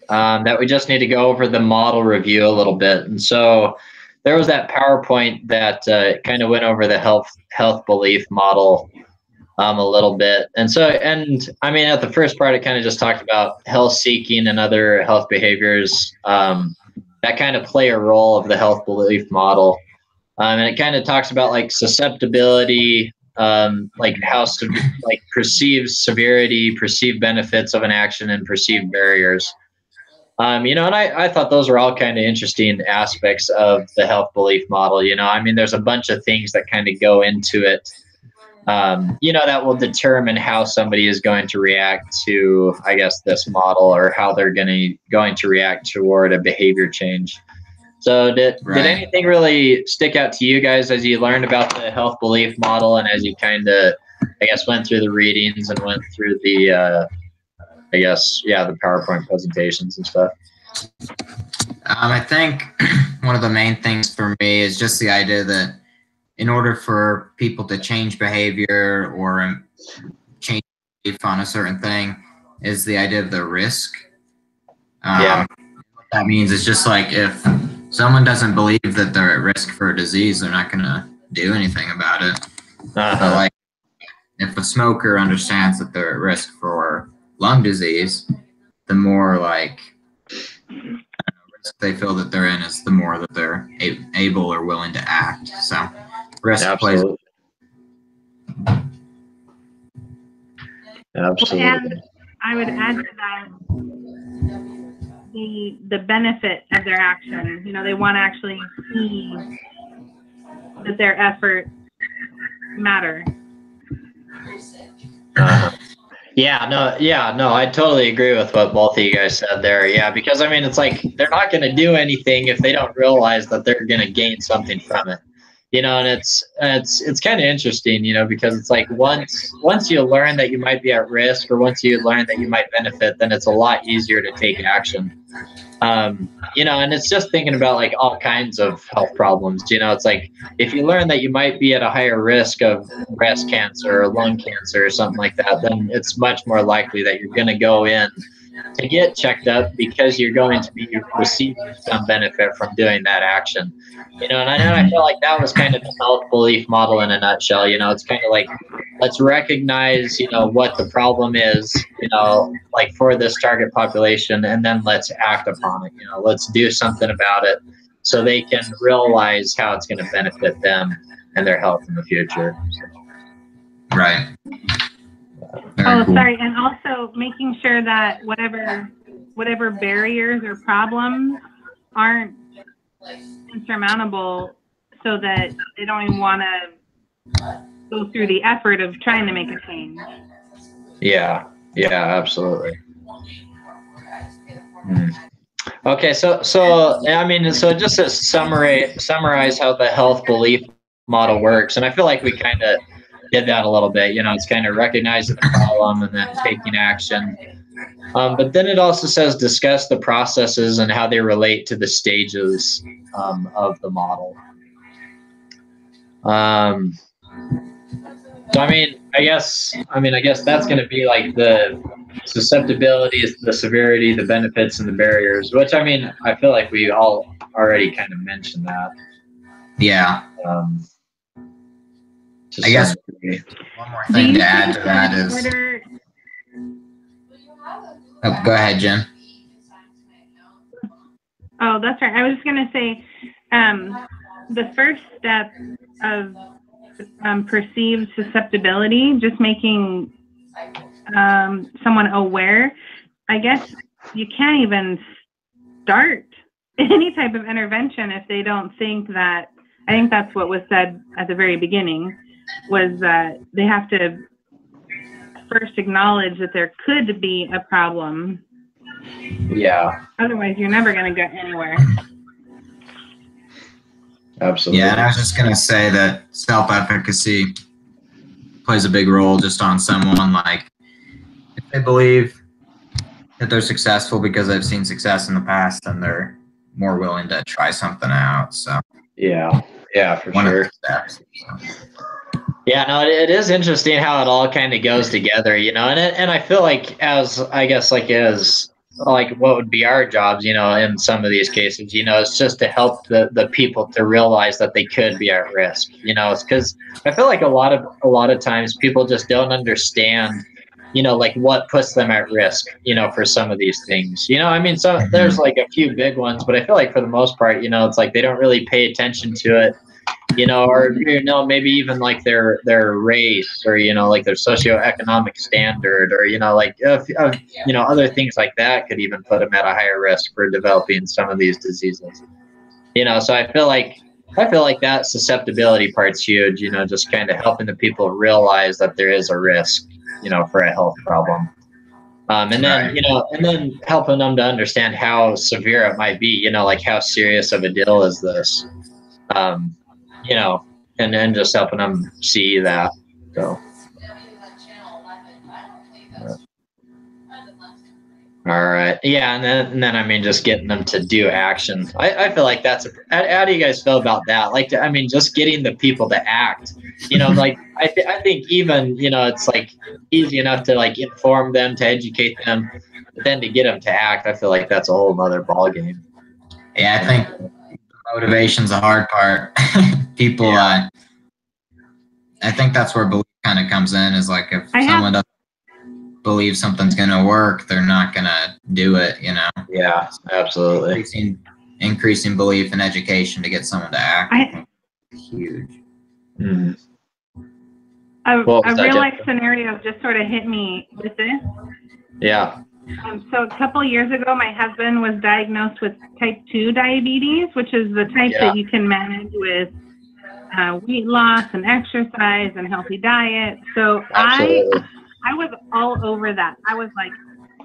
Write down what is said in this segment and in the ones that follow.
that we just need to go over the model review a little bit. And so there was that PowerPoint that kind of went over the health belief model a little bit. And so, and I mean, at the first part, it kind of just talked about health seeking and other health behaviors that kind of play a role of the health belief model. And it kind of talks about like susceptibility, like how like perceived severity, perceived benefits of an action, and perceived barriers. You know, and I thought those were all kind of interesting aspects of the health belief model. You know, I mean, there's a bunch of things that kind of go into it, you know, that will determine how somebody is going to react to, I guess, this model, or how they're going to react toward a behavior change. So did anything really stick out to you guys as you learned about the health belief model, and as you kind of, I guess, went through the readings and went through the, I guess, yeah, the PowerPoint presentations and stuff? I think one of the main things for me is just the idea that in order for people to change behavior or change belief on a certain thing is the idea of the risk. Yeah. What that means is just like if someone doesn't believe that they're at risk for a disease, they're not going to do anything about it. But like if a smoker understands that they're at risk for lung disease, the more like risk they feel that they're in is the more that they're able or willing to act. So risk plays. Absolutely. And I would add to that the benefit of their action. You know, they want to actually see that their efforts matter. Yeah, no, I totally agree with what both of you guys said there. Yeah, because I mean, it's like they're not going to do anything if they don't realize that they're going to gain something from it. You know, and it's kind of interesting, you know, because it's like once you learn that you might be at risk, or once you learn that you might benefit, then it's a lot easier to take action. You know, and it's just thinking about like all kinds of health problems. You know, it's like if you learn that you might be at a higher risk of breast cancer or lung cancer or something like that, then it's much more likely that you're going to go in to get checked up, because you're going to be receiving some benefit from doing that action. You know, and I feel like that was kind of the health belief model in a nutshell. You know, it's kind of like, let's recognize, you know, what the problem is, you know, like for this target population, and then let's act upon it. You know, let's do something about it so they can realize how it's going to benefit them and their health in the future. Right. Oh, sorry. And also making sure that whatever barriers or problems aren't insurmountable, so that they don't even want to go through the effort of trying to make a change. Yeah, absolutely. Okay, so I mean, so just to summarize how the health belief model works, and I feel like we kind of did that a little bit. You know, it's kind of recognizing the problem and then taking action. But then it also says discuss the processes and how they relate to the stages of the model. So I guess that's going to be like the susceptibility, the severity, the benefits, and the barriers. Which I mean, I feel like we all already kind of mentioned that. Yeah. I guess one more thing to add to that is. Oh, go ahead, Jen. Oh, that's right. I was just going to say, the first step of perceived susceptibility, just making someone aware. I guess you can't even start any type of intervention if they don't think that. I think that's what was said at the very beginning, was that they have to first acknowledge that there could be a problem. Yeah. Otherwise, you're never going to get anywhere. Absolutely. Yeah, and I was just going to say that self-efficacy plays a big role just on someone. Like, if they believe that they're successful because they've seen success in the past, then they're more willing to try something out. So yeah, for sure. Yeah, no, it is interesting how it all kind of goes together, you know, and I feel like as like what would be our jobs, in some of these cases, it's just to help the people to realize that they could be at risk. It's because I feel like a lot of times people just don't understand, like what puts them at risk, for some of these things. I mean, so there's like a few big ones, but I feel like for the most part, it's like they don't really pay attention to it. Or maybe even like their race, or like their socioeconomic standard, or like other things like that could even put them at a higher risk for developing some of these diseases. So I feel like that susceptibility part's huge. Just kind of helping the people realize that there is a risk, for a health problem. And then, and then helping them to understand how severe it might be. Like how serious of a deal is this? And then just helping them see that. So, all right, yeah, and then I mean, just getting them to do action. I feel like that's how do you guys feel about that? Like, I mean, just getting the people to act. Like I think even it's like easy enough to like inform them, to educate them, but then to get them to act, I feel like that's a whole other ball game. Yeah, I think motivation's the hard part. People, I think that's where belief kind of comes in. Is like if someone doesn't believe something's gonna work, they're not gonna do it. Yeah, absolutely. Increasing belief and education to get someone to act. Huge. Mm-hmm. A real life scenario just sort of hit me with this. Yeah. So a couple years ago, my husband was diagnosed with type 2 diabetes, which is the type that you can manage with weight loss and exercise and healthy diet. So absolutely. I was all over that. I was like,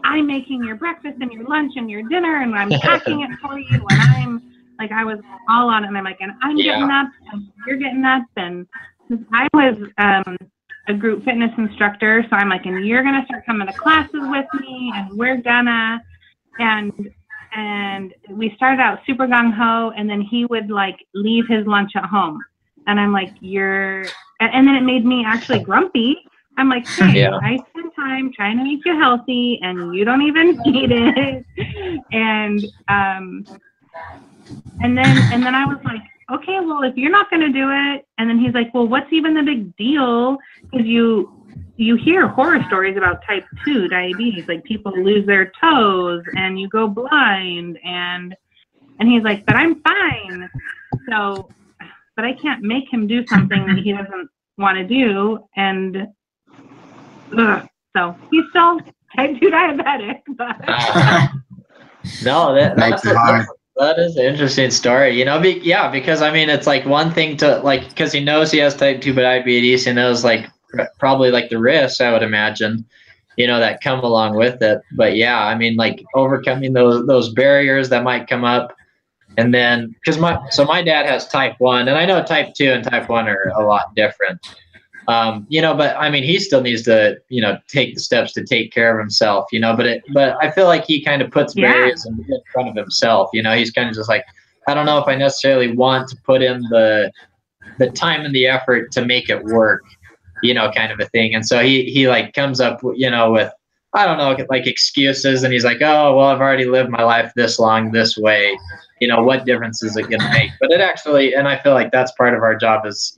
I'm making your breakfast and your lunch and your dinner, and I'm packing it for you. And I'm like, I was all on it. And I'm like, and I'm getting up, and you're getting up. And I was a group fitness instructor, so I'm like, and you're gonna start coming to classes with me, and we're gonna, and we started out super gung ho, and then he would like leave his lunch at home, and I'm like, and then it made me actually grumpy. I'm like, hey, I spend time trying to make you healthy, and you don't even need it. And then I was like, okay, well, if you're not going to do it, and then he's like, well, what's even the big deal? Because you hear horror stories about type 2 diabetes, like people lose their toes and you go blind, and he's like, but I'm fine. So, but I can't make him do something that he doesn't want to do, and so he's still type 2 diabetic. But no, that is an interesting story, because I mean, it's like one thing to like, because he knows he has type 2 diabetes, he knows like probably like the risks, I would imagine, that come along with it. But yeah, I mean, like overcoming those barriers that might come up. And then, because my dad has type 1, and I know type 2 and type 1 are a lot different. But I mean, he still needs to, take the steps to take care of himself, but I feel like he kind of puts barriers in front of himself. He's kind of just like, I don't know if I necessarily want to put in the time and the effort to make it work, kind of a thing. And so he like comes up, with, I don't know, like excuses. And he's like, oh, well, I've already lived my life this long, this way. What difference is it going to make? But it actually, and I feel like that's part of our job as,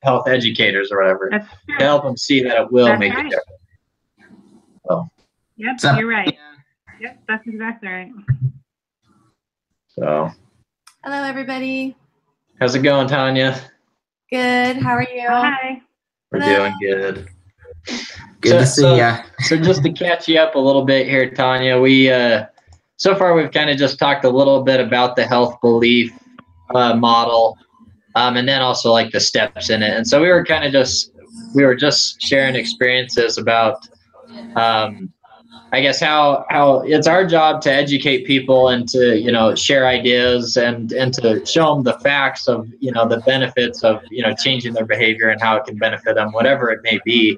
health educators or whatever, to help them see that it will make a difference. So. Yep, you're right. Yep, that's exactly right. So. Hello, everybody. How's it going, Tanya? Good. How are you? Hi. We're doing good. Good to see ya. So just to catch you up a little bit here, Tanya, we so far we've kind of just talked a little bit about the health belief model. And then also like the steps in it. And so we were just sharing experiences about, I guess how it's our job to educate people and to, share ideas and to show them the facts of, the benefits of, changing their behavior and how it can benefit them, whatever it may be.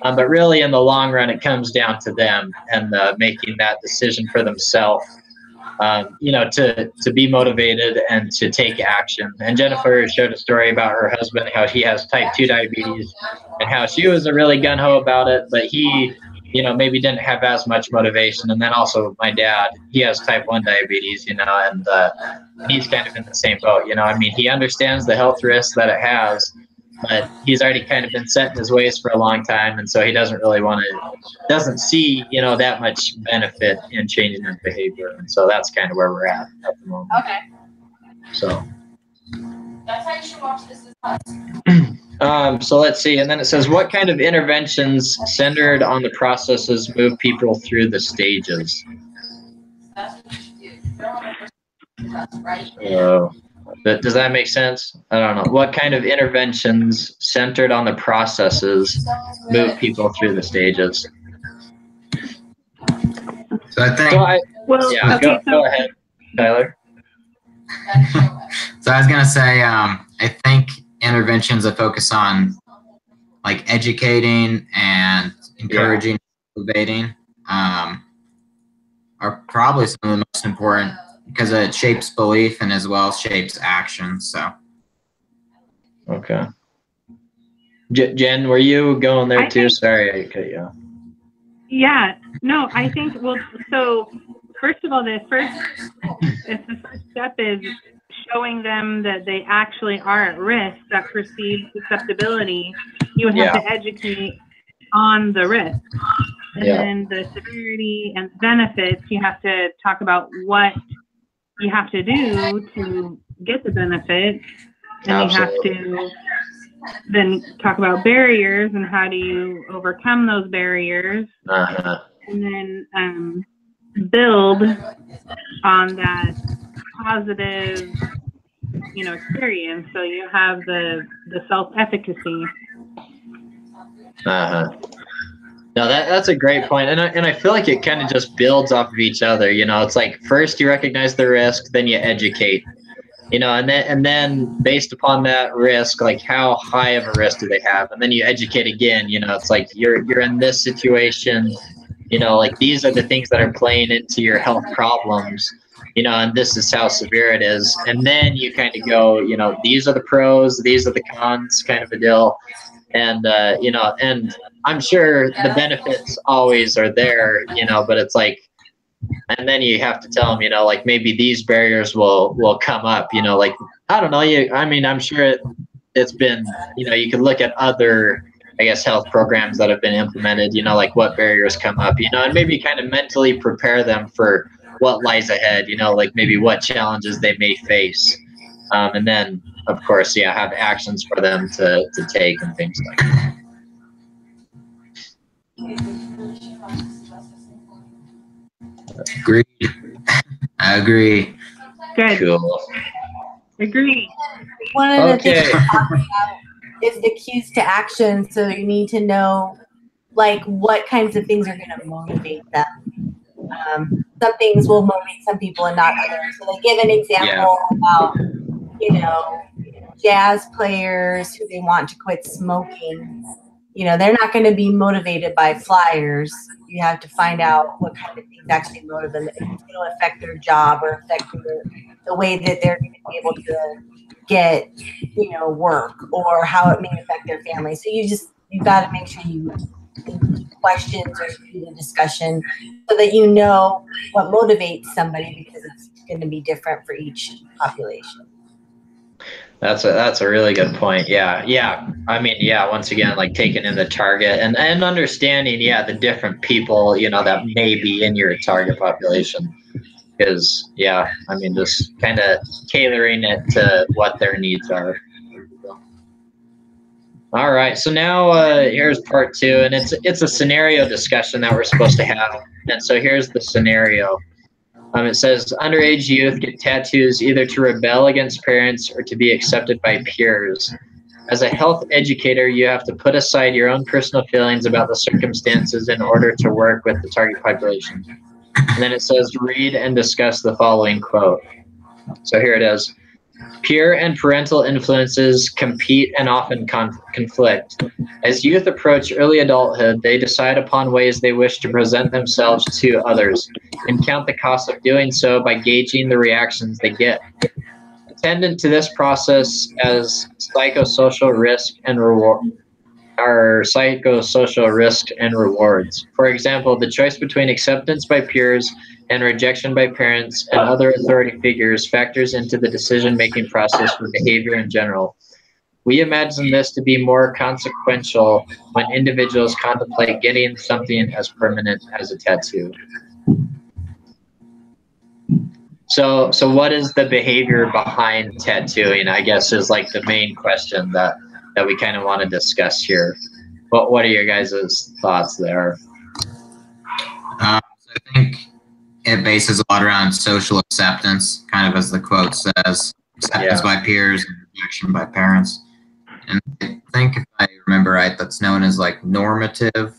But really in the long run, it comes down to them and making that decision for themselves. To be motivated and to take action. And Jennifer showed a story about her husband, how he has type 2 diabetes, and how she was really gung-ho about it, but he maybe didn't have as much motivation. And then also my dad, he has type 1 diabetes, and he's kind of in the same boat. I mean, he understands the health risks that it has, but he's already kind of been set in his ways for a long time. And so he doesn't really doesn't see, that much benefit in changing his behavior. And so that's kind of where we're at the moment. Okay. So. That's how you should watch This Is Us. So let's see. And then it says, what kind of interventions centered on the processes move people through the stages? Does that make sense? I don't know. What kind of interventions centered on the processes move people through the stages? So I think. Go ahead, Tyler. So I was gonna say, I think interventions that focus on like educating and encouraging, motivating, are probably some of the most important because it shapes belief and as well shapes action. So. Okay. Jen, were you going there too? Sorry, I cut you off. Yeah. No, I think. Well, so first of all, the first step is showing them that they actually are at risk, that perceived susceptibility. You would have to educate on the risk. And then the severity and benefits, you have to talk about what you have to do to get the benefits. And you have to then talk about barriers and how do you overcome those barriers. And then build on that positive, experience. So you have the self-efficacy. No, that's a great point. And I feel like it kind of just builds off of each other. It's like first you recognize the risk, then you educate, and then based upon that risk, like how high of a risk do they have? And then you educate again, it's like you're in this situation, like these are the things that are playing into your health problems, and this is how severe it is. And then you kind of go, these are the pros, these are the cons, kind of a deal. And, and I'm sure the benefits always are there, but it's like, and then you have to tell them, like maybe these barriers will come up, like, I don't know. I'm sure it's been, you could look at other, I guess, health programs that have been implemented, like what barriers come up, and maybe kind of mentally prepare them for what lies ahead, like maybe what challenges they may face. And then, of course, have actions for them to take and things like that. Agreed. I agree. Good. Cool. Agree. One of the things we're talking about is the cues to action. So you need to know, like, what kinds of things are going to motivate them. Some things will motivate some people and not others. So they give an example about, jazz players who they want to quit smoking. They're not going to be motivated by flyers. You have to find out what kind of things actually motivate them. If it's going to affect their job or affect the way that they're going to be able to get, work, or how it may affect their family. So you got to make sure you questions or do the discussion so that you know what motivates somebody, because it's going to be different for each population. That's a really good point. Yeah. I mean, once again, like taking in the target and understanding, the different people, that may be in your target population. Because, I mean, just kind of tailoring it to what their needs are. All right, so now here's part 2, and it's a scenario discussion that we're supposed to have. And so here's the scenario. It says, underage youth get tattoos either to rebel against parents or to be accepted by peers. As a health educator, you have to put aside your own personal feelings about the circumstances in order to work with the target population. And then it says, read and discuss the following quote. So here it is. Peer and parental influences compete and often conflict. As youth approach early adulthood, they decide upon ways they wish to present themselves to others and count the cost of doing so by gauging the reactions they get. Attendant to this process as psychosocial risk and reward. our psychosocial risks and rewards. For example, the choice between acceptance by peers and rejection by parents and other authority figures factors into the decision-making process for behavior in general. We imagine this to be more consequential when individuals contemplate getting something as permanent as a tattoo. So what is the behavior behind tattooing, I guess, is like the main question that we kind of want to discuss here. What are your guys' thoughts there? I think it bases a lot around social acceptance, kind of as the quote says, acceptance by peers and rejection by parents. And I think, if I remember right, that's known as like normative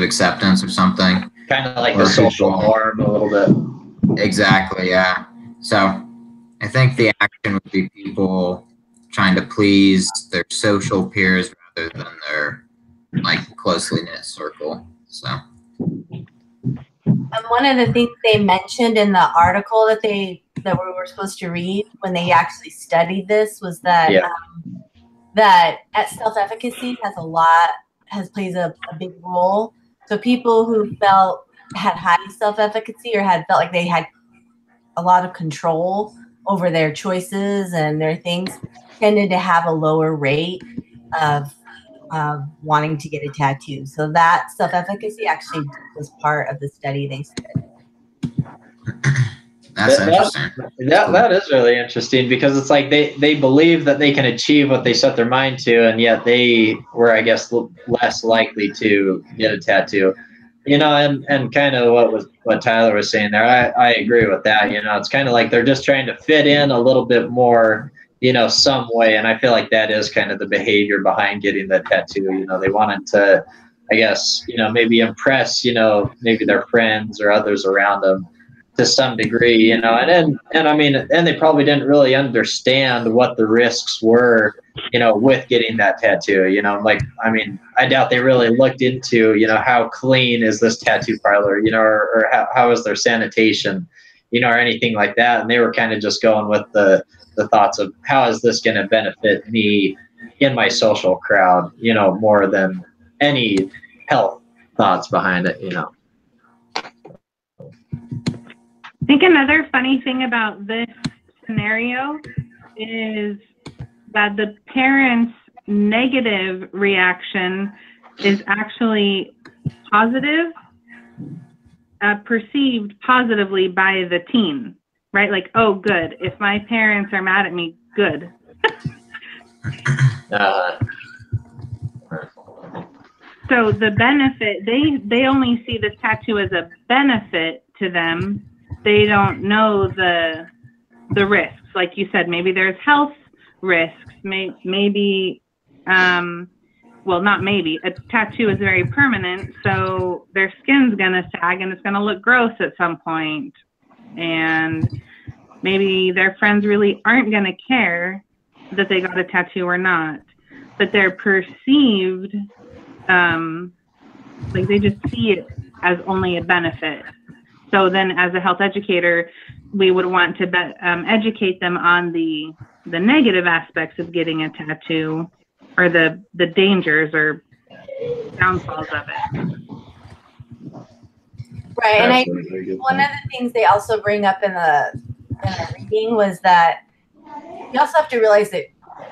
acceptance or something. Kind of like the social norm a little bit. Exactly, yeah. So I think the action would be people trying to please their social peers rather than their like closely knit circle. So. And one of the things they mentioned in the article that we were supposed to read when they actually studied this was that that self-efficacy plays a big role. So people who had high self-efficacy or felt like they had a lot of control over their choices and their things tended to have a lower rate of wanting to get a tattoo. So that self-efficacy actually was part of the study they said. That's interesting. That is really interesting because it's like they believe that they can achieve what they set their mind to, and yet they were, I guess, less likely to get a tattoo. You know, and kind of what Tyler was saying there, I agree with that. You know, it's kind of like they're just trying to fit in a little bit more, you know, some way. And I feel like that is kind of the behavior behind getting the tattoo. You know, they wanted to, I guess, you know, maybe impress, you know, maybe their friends or others around them to some degree, you know, and I mean, and they probably didn't really understand what the risks were, you know, with getting that tattoo, you know, like, I mean, I doubt they really looked into, you know, how clean is this tattoo parlor, you know, or how is their sanitation, you know, or anything like that. And they were kind of just going with the thoughts of how is this going to benefit me in my social crowd, you know, more than any health thoughts behind it, you know. I think another funny thing about this scenario is that the parents' negative reaction is actually positive, perceived positively by the teen, right? Like, oh, good. If my parents are mad at me, good. So the benefit, they only see this tattoo as a benefit to them. They don't know the risks. Like you said, maybe there's health risks. Maybe, well, not maybe. A tattoo is very permanent, so their skin's going to sag and it's going to look gross at some point. And maybe their friends really aren't going to care that they got a tattoo or not. But they're perceived, like they just see it as only a benefit. So then as a health educator, we would want to educate them on the negative aspects of getting a tattoo or the dangers or downfalls of it. Right. And one of the things they also bring up in the reading was that you also have to realize that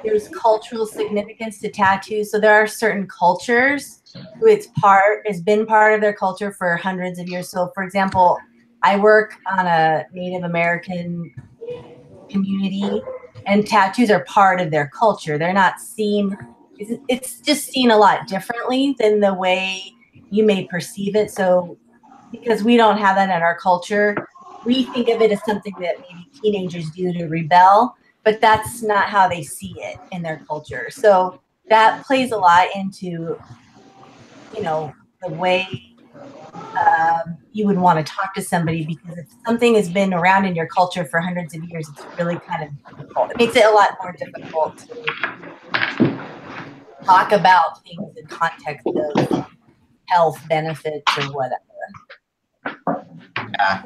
there's cultural significance to tattoos. So there are certain cultures who has been part of their culture for hundreds of years. So for example, I work on a Native American community and tattoos are part of their culture. They're not seen, it's just seen a lot differently than the way you may perceive it. So because we don't have that in our culture, we think of it as something that maybe teenagers do to rebel, but that's not how they see it in their culture. So that plays a lot into, you know, the way you would want to talk to somebody, because if something has been around in your culture for hundreds of years, it's really kind of difficult. It makes it a lot more difficult to talk about things in context of health benefits or whatever. Yeah.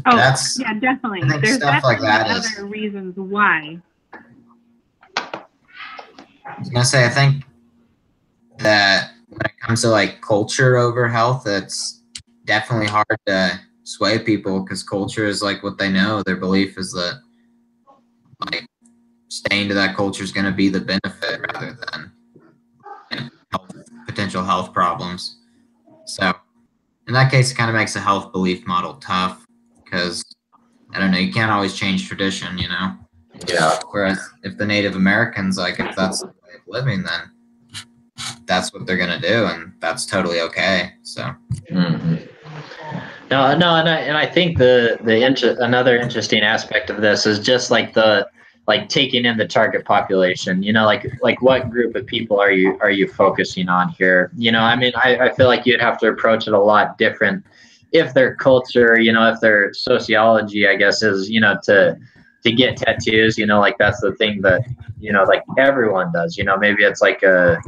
Oh, yeah, definitely. There's stuff definitely like that other reasons why. was gonna say, I think that when it comes to like culture over health, it's definitely hard to sway people because culture is like what they know. Their belief is that like staying to that culture is going to be the benefit rather than potential health problems. So in that case, it kind of makes the health belief model tough because I don't know, you can't always change tradition, you know? Yeah. Whereas if the Native Americans, like if that's the way of living, then that's what they're going to do, and that's totally okay. So. Mm-hmm. No, and I think another interesting aspect of this is just like taking in the target population. You know, like what group of people are you focusing on here? You know, I mean, I feel like you'd have to approach it a lot different if their culture, you know, if their sociology, I guess, is, you know, to get tattoos. You know, like that's the thing that, you know, like everyone does. You know, maybe it's like a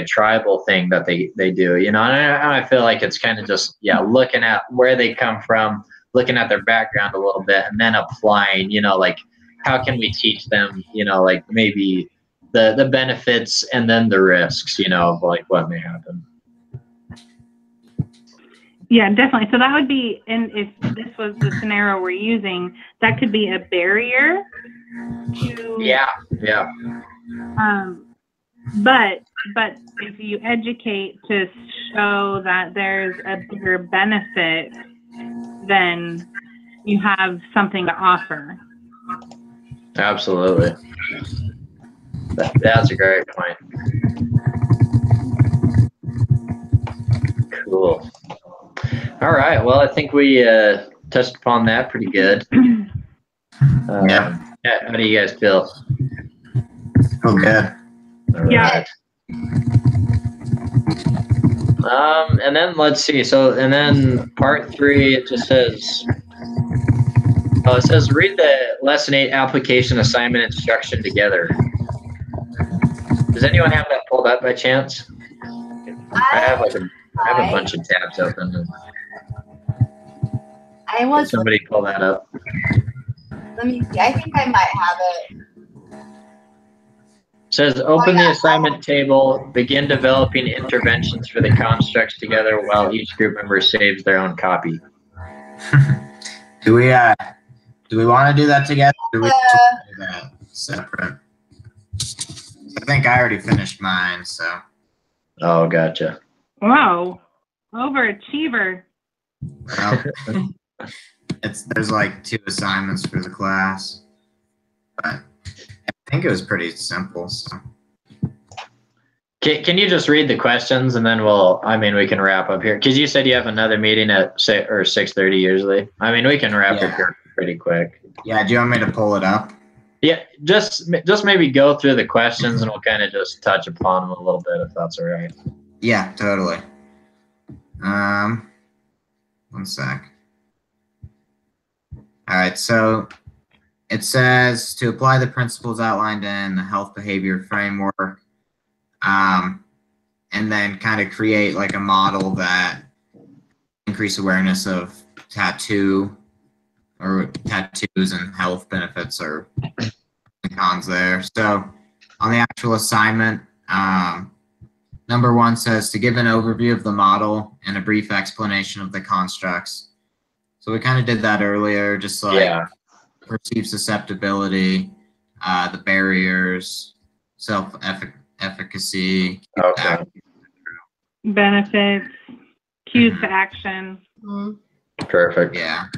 tribal thing that they do, you know. And I feel like it's kind of just looking at where they come from, looking at their background a little bit, and then applying, you know, like how can we teach them, you know, like maybe the benefits and then the risks, you know, of like what may happen. Yeah, definitely. So that would be, and if this was the scenario we're using, that could be a barrier to. Yeah. But if you educate to show that there's a bigger benefit, then you have something to offer. Absolutely. That's a great point. Cool. All right. Well, I think we touched upon that pretty good. Yeah. How do you guys feel? Oh, good. All right. And then let's see. So, and then part 3, it just says, it says read the lesson 8 application assignment instruction together. Does anyone have that pulled up by chance? I have a bunch of tabs open. Can somebody pull that up? Let me see. I think I might have it. It says open the assignment table, begin developing interventions for the constructs together while each group member saves their own copy. Do we want to do that together? Or do we do that separate? I think I already finished mine, so. Oh, gotcha. Wow, overachiever. Well, there's like 2 assignments for the class, but I think it was pretty simple. So. Can you just read the questions and then we can wrap up here? Because you said you have another meeting at 6:30 usually. I mean, we can wrap up here pretty quick. Yeah, do you want me to pull it up? Yeah, just maybe go through the questions and we'll kind of just touch upon them a little bit if that's all right. Yeah, totally. 1 sec. All right, so it says to apply the principles outlined in the health behavior framework, and then kind of create like a model that increase awareness of tattoos and health benefits or cons there. So on the actual assignment, number 1 says to give an overview of the model and a brief explanation of the constructs. So we kind of did that earlier, just like perceived susceptibility, the barriers, self-efficacy, benefits, cues to action. Perfect. Yeah.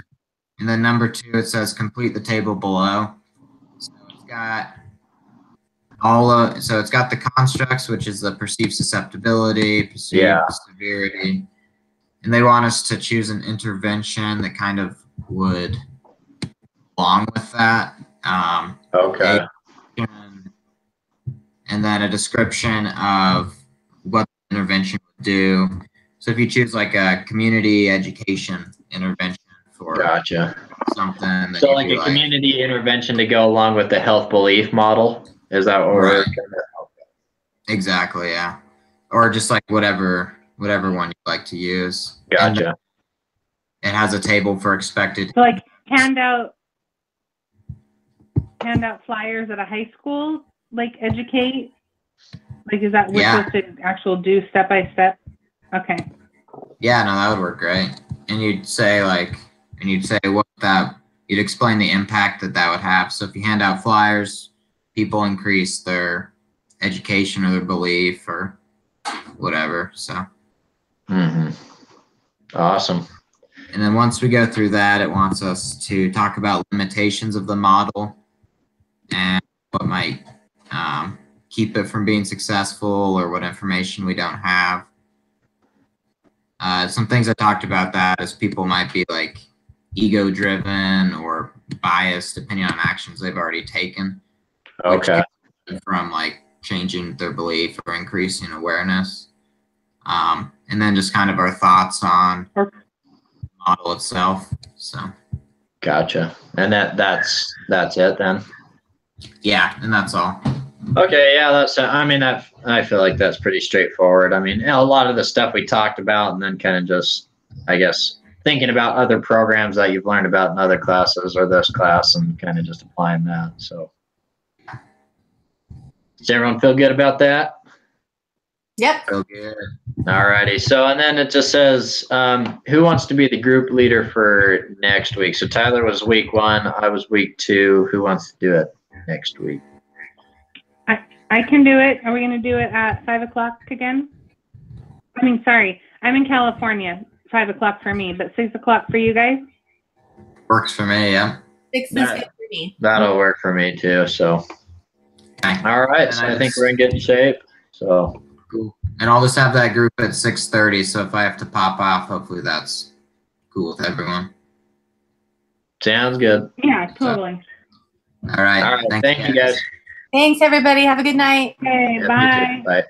And then number 2, it says complete the table below. So it's got so it's got the constructs, which is the perceived susceptibility, perceived severity, and they want us to choose an intervention that kind of would along with that. And then a description of what the intervention would do. So if you choose like a community education intervention for something. So like a community intervention to go along with the health belief model? Is that what we're going to? Exactly, yeah. Or just like whatever one you'd like to use. Gotcha. And it has a table for expected. So like hand out flyers at a high school like educate? Like, is that we're Yeah. supposed to actual do step by step? Okay. Yeah, no, that would work great. And you'd say you'd explain the impact that would have. So if you hand out flyers, people increase their education or their belief or whatever. So. Awesome. And then once we go through that, it wants us to talk about limitations of the model and what might keep it from being successful or what information we don't have. Some things I talked about that is people might be like ego driven or biased depending on actions they've already taken. Okay. From like changing their belief or increasing awareness. And then just kind of our thoughts on the model itself. So. Gotcha. And that's it then. Yeah, and that's all. Okay, yeah, I feel like that's pretty straightforward. I mean, a lot of the stuff we talked about, and then kind of just, I guess, thinking about other programs that you've learned about in other classes or this class and kind of just applying that. So, does everyone feel good about that? Yep. Feel good. All righty. So, and then it just says, who wants to be the group leader for next week? So Tyler was week 1. I was week 2. Who wants to do it next week? I can do it. Are we going to do it at 5 o'clock again? I mean, sorry, I'm in California. 5 o'clock for me, but 6 o'clock for you guys? Works for me, yeah. 6 is good for me. That'll work for me too. So, Okay. all right. So I think we're in good shape. So, cool. And I'll just have that group at 6:30. So if I have to pop off, hopefully that's cool with everyone. sounds good. Yeah, totally. All right. All right. Thank you guys. Thanks, everybody. Have a good night. Okay, Yeah, you too. bye. Bye.